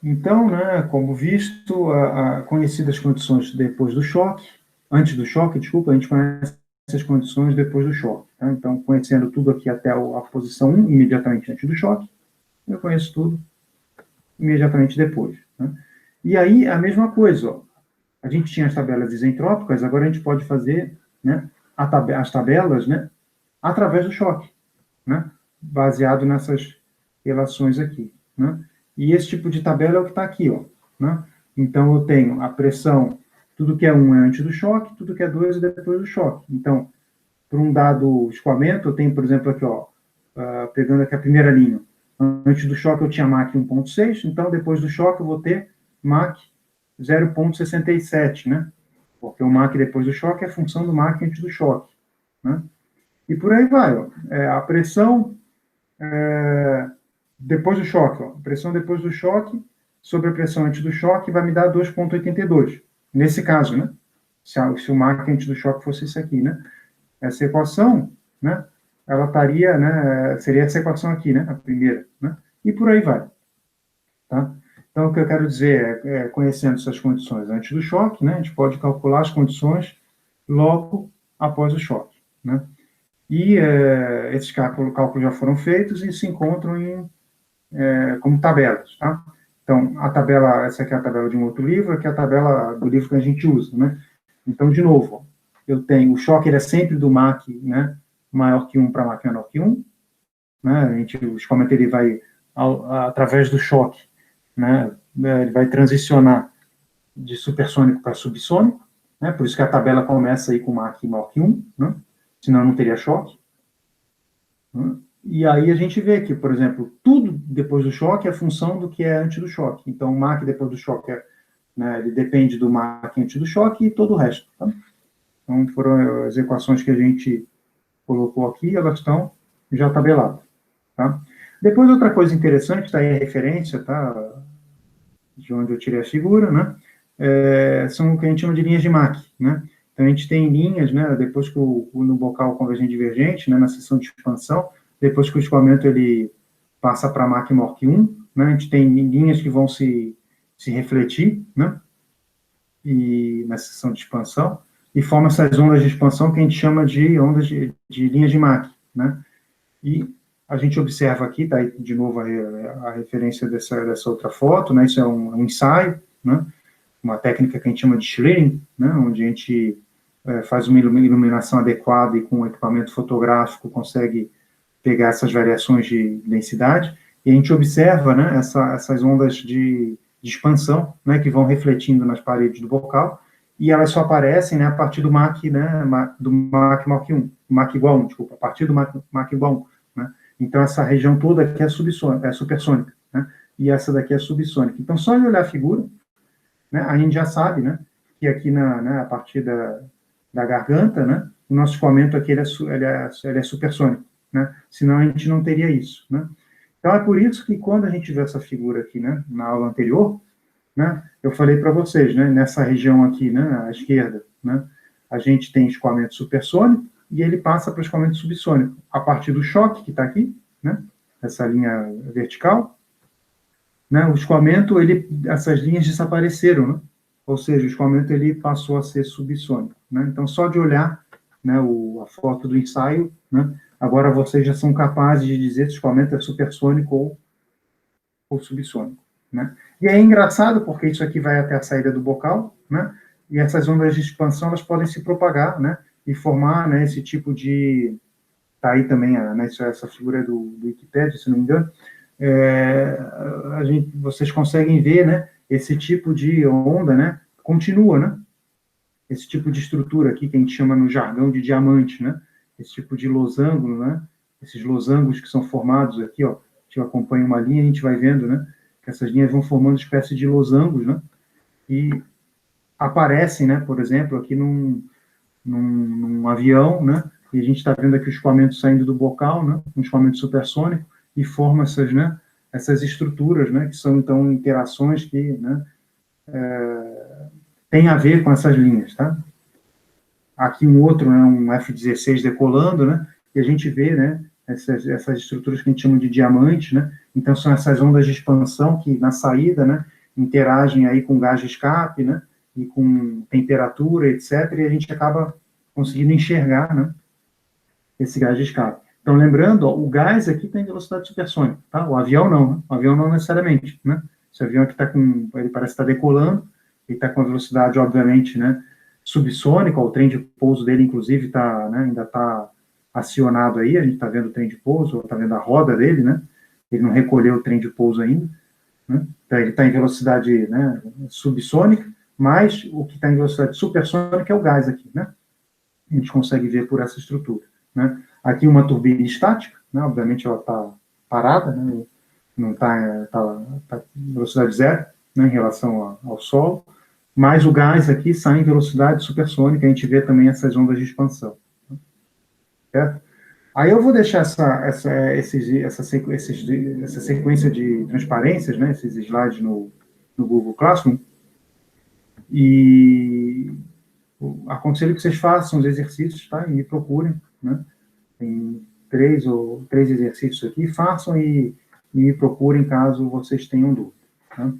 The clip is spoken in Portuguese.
Então, né, como visto, conhecidas as condições depois do choque, antes do choque, desculpa, a gente conhece as condições depois do choque. Tá? Então, conhecendo tudo aqui até a posição 1, imediatamente antes do choque, eu conheço tudo imediatamente depois. Né? E aí, a mesma coisa, ó, a gente tinha as tabelas isentrópicas, agora a gente pode fazer, né, as tabelas, né, através do choque, né, baseado nessas relações aqui. Né? E esse tipo de tabela é o que está aqui. Ó, né? Então, eu tenho a pressão, tudo que é 1 é antes do choque, tudo que é 2 é depois do choque. Então, para um dado escoamento, eu tenho, por exemplo, aqui, ó, pegando aqui a primeira linha, antes do choque eu tinha Mach 1,6, então depois do choque eu vou ter Mach 0,67, né? Porque o Mach depois do choque é função do Mach antes do choque, né? E por aí vai, ó. A pressão depois do choque, ó. A pressão depois do choque sobre a pressão antes do choque vai me dar 2,82. Nesse caso, né? Se o Mach antes do choque fosse isso aqui, né? Essa equação, né? Ela estaria, né? Seria essa equação aqui, né? A primeira, né? E por aí vai, tá? Então, o que eu quero dizer conhecendo essas condições antes do choque, né? A gente pode calcular as condições logo após o choque, né? E esses cálculos já foram feitos e se encontram como tabelas, tá? Então, a tabela, essa aqui é a tabela de um outro livro, aqui é a tabela do livro que a gente usa, né? Então, de novo, eu tenho o choque, ele é sempre do Mach, né, maior que 1 para Mach menor que 1, né? O escoamento ele vai, através do choque, né, ele vai transicionar de supersônico para subsônico, né? Por isso que a tabela começa aí com Mach maior que 1, né? Senão não teria choque. Né? E aí a gente vê que, por exemplo, tudo depois do choque é função do que é antes do choque. Então, o Mach depois do choque né, ele depende do Mach antes do choque e todo o resto. Tá? Então, foram as equações que a gente colocou aqui, elas estão já tabeladas. Tá? Depois, outra coisa interessante, está aí a referência, tá? De onde eu tirei a figura, né? São o que a gente chama de linhas de Mach, né? Então, a gente tem linhas, né? Depois que no bocal convergente divergente, né? Na seção de expansão, depois que o escoamento ele passa para Mach maior que 1, né? A gente tem linhas que vão se refletir, né? E na seção de expansão, e forma essas ondas de expansão que a gente chama de ondas de linhas de Mach, né? E a gente observa aqui, tá aí de novo a referência dessa outra foto, né? Isso é um ensaio, né? Uma técnica que a gente chama de Schliering, né? Onde a gente faz uma iluminação adequada e com um equipamento fotográfico consegue pegar essas variações de densidade, e a gente observa, né, essas ondas de expansão, né, que vão refletindo nas paredes do bocal, e elas só aparecem, né, a partir do Mach, né, do Mach maior que 1, Mach igual a 1, desculpa, a partir do Mach igual a 1, né? Então, essa região toda aqui é supersônica, né? E essa daqui é subsônica. Então, só de olhar a figura, né, a gente já sabe, né, que aqui a partir da garganta, né, o nosso escoamento aqui ele é supersônico, né? Senão a gente não teria isso, né? Então, é por isso que quando a gente vê essa figura aqui, né, na aula anterior, né, eu falei para vocês, né, nessa região aqui, né, à esquerda, né, a gente tem escoamento supersônico e ele passa para o escoamento subsônico, a partir do choque que está aqui, né, essa linha vertical, né, o escoamento, essas linhas desapareceram, né, ou seja, o escoamento ele passou a ser subsônico, né, então só de olhar, né, a foto do ensaio, né, agora vocês já são capazes de dizer se o escoamento é supersônico ou subsônico, né? E é engraçado porque isso aqui vai até a saída do bocal, né? E essas ondas de expansão elas podem se propagar, né? E formar, né, esse tipo de... Tá aí também, né, essa figura do Wikipedia, se não me engano. Vocês conseguem ver, né, esse tipo de onda, né? Continua, né? Esse tipo de estrutura aqui que a gente chama no jargão de diamante, né? Esse tipo de losango, né? Esses losangos que são formados aqui, ó. A gente acompanha uma linha e a gente vai vendo, né? Que essas linhas vão formando espécie de losangos, né? E aparecem, né? Por exemplo, aqui num avião, né? E a gente está vendo aqui o escoamento saindo do bocal, né? Um escoamento supersônico e forma essas, né? Essas estruturas, né? Que são então interações que, né? Tem a ver com essas linhas, tá? Aqui um outro, né, um F-16 decolando, né, e a gente vê, né, essas estruturas que a gente chama de diamante, né, Então, são essas ondas de expansão que, na saída, né, interagem aí com gás de escape, né, e com temperatura, etc., e a gente acaba conseguindo enxergar, né, esse gás de escape. Então, lembrando, ó, o gás aqui tem velocidade supersônica, tá? O avião não, né? O avião não necessariamente, né? Esse avião aqui está com, ele parece estar decolando, ele está com a velocidade, obviamente, né, subsônica, o trem de pouso dele, inclusive, tá, né, ainda está acionado aí, a gente está vendo o trem de pouso, está vendo a roda dele, né? Ele não recolheu o trem de pouso ainda, né? Então, ele está em velocidade, né, subsônica, mas o que está em velocidade supersônica é o gás aqui, né? A gente consegue ver por essa estrutura, né? Aqui uma turbina estática, né? Obviamente ela está parada, né? Não está em velocidade zero, né? Em relação ao solo, mas o gás aqui sai em velocidade supersônica, a gente vê também essas ondas de expansão, certo? Aí eu vou deixar essa sequência de transparências, né? Esses slides no Google Classroom, e aconselho que vocês façam os exercícios, tá? E me procurem, né? Tem três exercícios aqui, façam e me procurem caso vocês tenham dúvida, tá?